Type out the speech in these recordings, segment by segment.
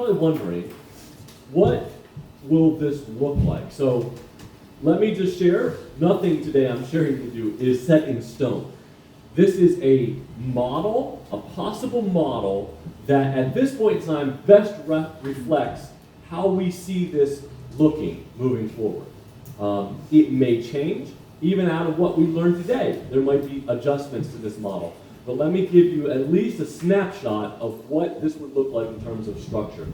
probably wondering, what will this look like? So let me just share, nothing today I'm sharing with you is set in stone. This is a model, a possible model, that at this point in time best reflects how we see this looking moving forward. It may change, even out of what we learned today. There might be adjustments to this model. But let me give you at least a snapshot of what this would look like in terms of structure.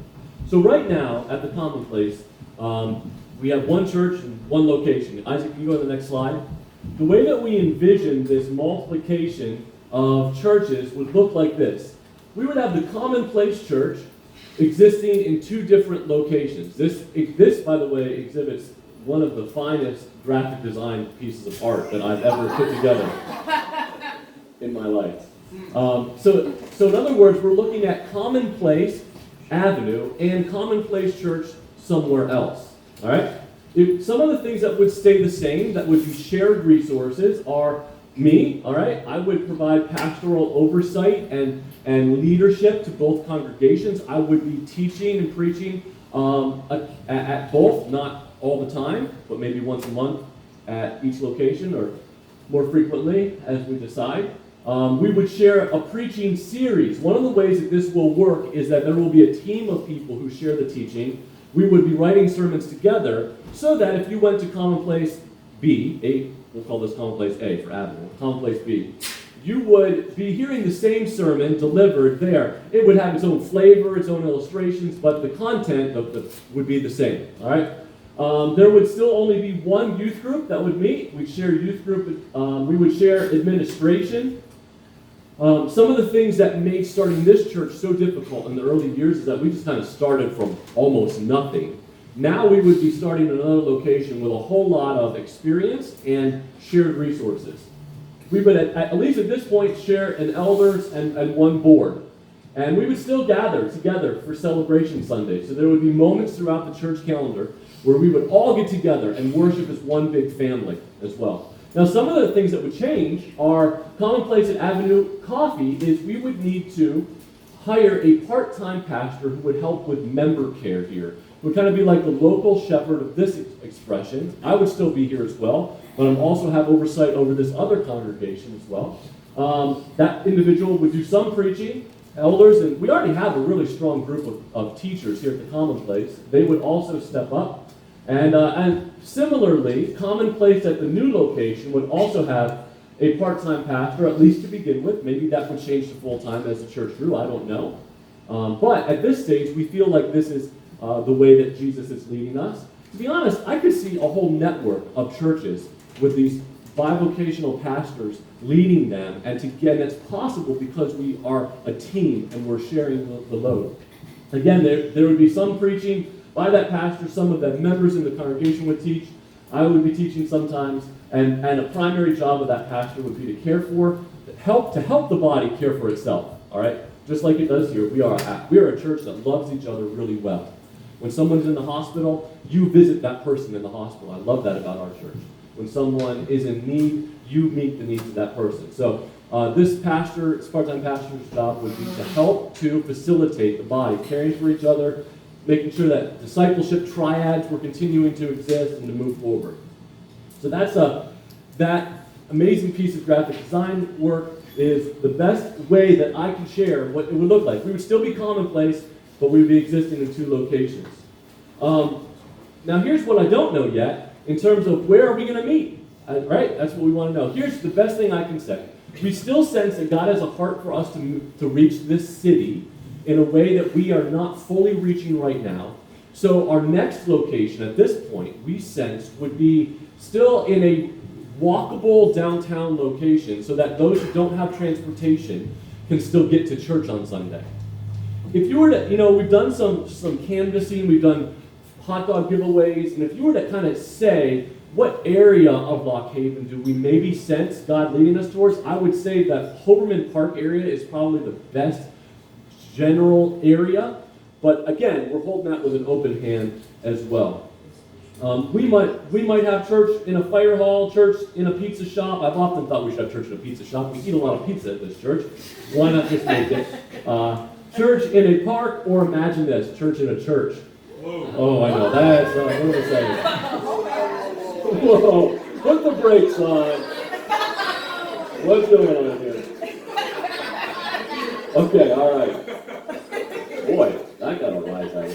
So right now, at the Commonplace, we have one church and one location. Isaac, can you go to the next slide? The way that we envision this multiplication of churches would look like this. We would have the Commonplace Church existing in two different locations. This, by the way, exhibits one of the finest graphic design pieces of art that I've ever put together in my life. So in other words, we're looking at Commonplace Avenue and Commonplace Church somewhere else. All right? Some of the things that would stay the same, that would be shared resources, are me. All right? I would provide pastoral oversight and leadership to both congregations. I would be teaching and preaching at both, not all the time, but maybe once a month at each location, or more frequently as we decide. We would share a preaching series. One of the ways that this will work is that there will be a team of people who share the teaching. We would be writing sermons together so that if you went to Commonplace B, we'll call this Commonplace A for Avenue, Commonplace B, you would be hearing the same sermon delivered there. It would have its own flavor, its own illustrations, but the content would be the same. All right? There would still only be one youth group that would meet. We'd share youth group. We would share administration. Some of the things that made starting this church so difficult in the early years is that we just kind of started from almost nothing. Now we would be starting another location with a whole lot of experience and shared resources. We would, at least at this point, share an elders and one board. And we would still gather together for celebration Sundays. So there would be moments throughout the church calendar where we would all get together and worship as one big family as well. Now, some of the things that would change are Commonplace at Avenue Coffee is we would need to hire a part-time pastor who would help with member care here. It would kind of be like the local shepherd of this expression. I would still be here as well, but I'm also have oversight over this other congregation as well. That individual would do some preaching, elders, and we already have a really strong group of teachers here at the Commonplace. They would also step up. And similarly, Commonplace at the new location would also have a part-time pastor, at least to begin with. Maybe that would change to full-time as the church grew. I don't know. But at this stage, we feel like this is the way that Jesus is leading us. To be honest, I could see a whole network of churches with these bivocational pastors leading them, and it's possible because we are a team and we're sharing the load. Again, there would be some preaching by that pastor, some of the members in the congregation would teach. I would be teaching sometimes, and a primary job of that pastor would be to help the body care for itself. All right, just like it does here. We are a church that loves each other really well. When someone's in the hospital, you visit that person in the hospital. I love that about our church. When someone is in need, you meet the needs of that person. So this part-time pastor's job would be to help to facilitate the body, caring for each other, making sure that discipleship triads were continuing to exist and to move forward. So that amazing piece of graphic design work is the best way that I can share what it would look like. We would still be Commonplace, but we would be existing in two locations. Now here's what I don't know yet in terms of where are we going to meet, right? That's what we want to know. Here's the best thing I can say. We still sense that God has a heart for us to reach this city in a way that we are not fully reaching right now. So our next location at this point, we sense, would be still in a walkable downtown location so that those who don't have transportation can still get to church on Sunday. If you were to, we've done some canvassing, we've done hot dog giveaways, and if you were to kind of say, what area of Lock Haven do we maybe sense God leading us towards? I would say that Hoberman Park area is probably the best general area, but again, we're holding that with an open hand as well. We might have church in a fire hall, church in a pizza shop. I've often thought we should have church in a pizza shop. We eat a lot of pizza at this church. Why not just make it Church in a park, or imagine this, church in a church. Whoa. Oh, I know, that's, what am I saying? Whoa, put the brakes on. What's going on here? Okay, all right. Boy, I got a rise out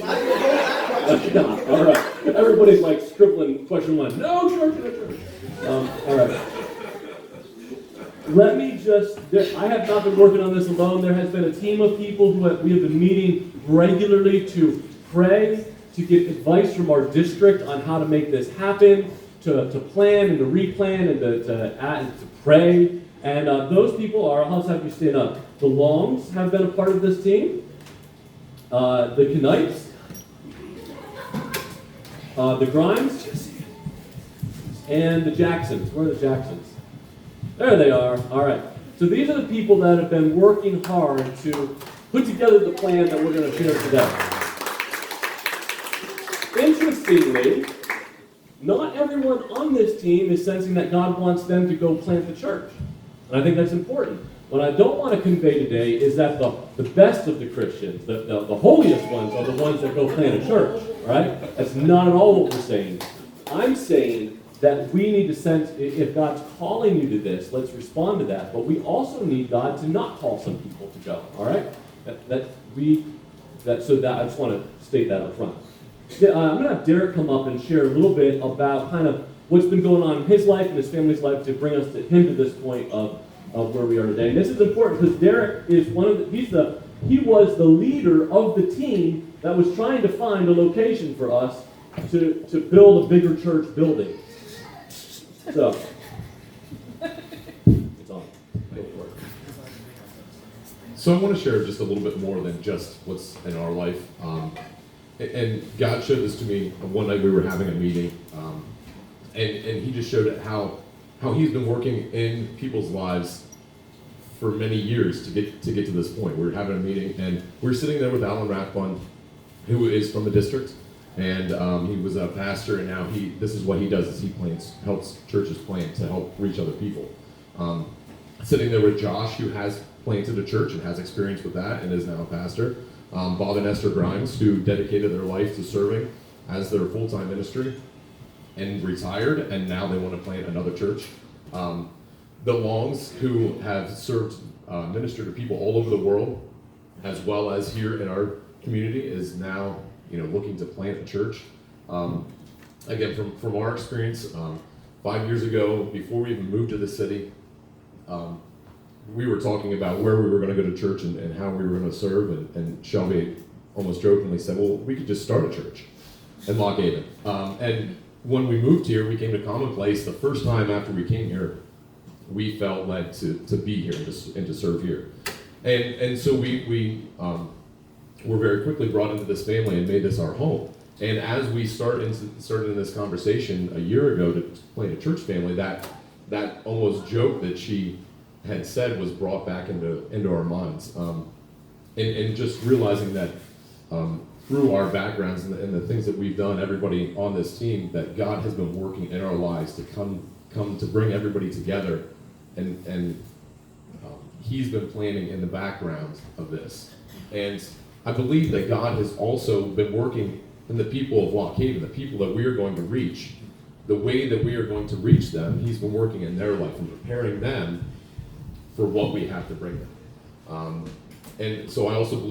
of it. All right. Everybody's like scribbling question one. No church in a church. All right. Let me just, I have not been working on this alone. There has been a team of people we have been meeting regularly to pray, to get advice from our district on how to make this happen, to plan and to replan and to pray. And those people are, I'll just have you stand up. The Longs have been a part of this team. The Knights. The Grimes. And the Jacksons. Where are the Jacksons? There they are. All right. So these are the people that have been working hard to put together the plan that we're going to share today. Interestingly, not everyone on this team is sensing that God wants them to go plant the church. And I think that's important. What I don't want to convey today is that the best of the Christians, the holiest ones, are the ones that go plant a church, right? That's not at all what we're saying. I'm saying that we need to sense, if God's calling you to this, let's respond to that. But we also need God to not call some people to go, all right? So I just want to state that up front. I'm going to have Derek come up and share a little bit about kind of what's been going on in his life and his family's life to bring us to him to this point of where we are today. And this is important because Derek is he was the leader of the team that was trying to find a location for us to build a bigger church building. So, it's on. Go for it. So I want to share just a little bit more than just what's in our life. And God showed this to me one night we were having a meeting, and He just showed it how He's been working in people's lives for many years to get to this point. We were having a meeting, and we were sitting there with Alan Rathbun, who is from the district. And he was a pastor, and now this is what he does, is he helps churches plant to help reach other people. Sitting there with Josh, who has planted a church and has experience with that and is now a pastor. Bob and Esther Grimes, who dedicated their life to serving as their full-time ministry and retired, and now they want to plant another church. The Longs, who have served, ministered to people all over the world, as well as here in our community, is now looking to plant a church. Again, from our experience, 5 years ago, before we even moved to the city, we were talking about where we were going to go to church and how we were going to serve, and Shelby almost jokingly said, well, we could just start a church in Lock Haven. And when we moved here, we came to Commonplace. The first time after we came here, we felt led to be here and to serve here. And so we were very quickly brought into this family and made this our home. And as we started in this conversation a year ago to plant a church family, that almost joke that she had said was brought back into our minds. And just realizing that through our backgrounds and the things that we've done, everybody on this team, that God has been working in our lives to come to bring everybody together, and He's been planning in the background of this. And I believe that God has also been working in the people of Lock Haven, the people that we are going to reach, the way that we are going to reach them. He's been working in their life and preparing them for what we have to bring them. And so I also believe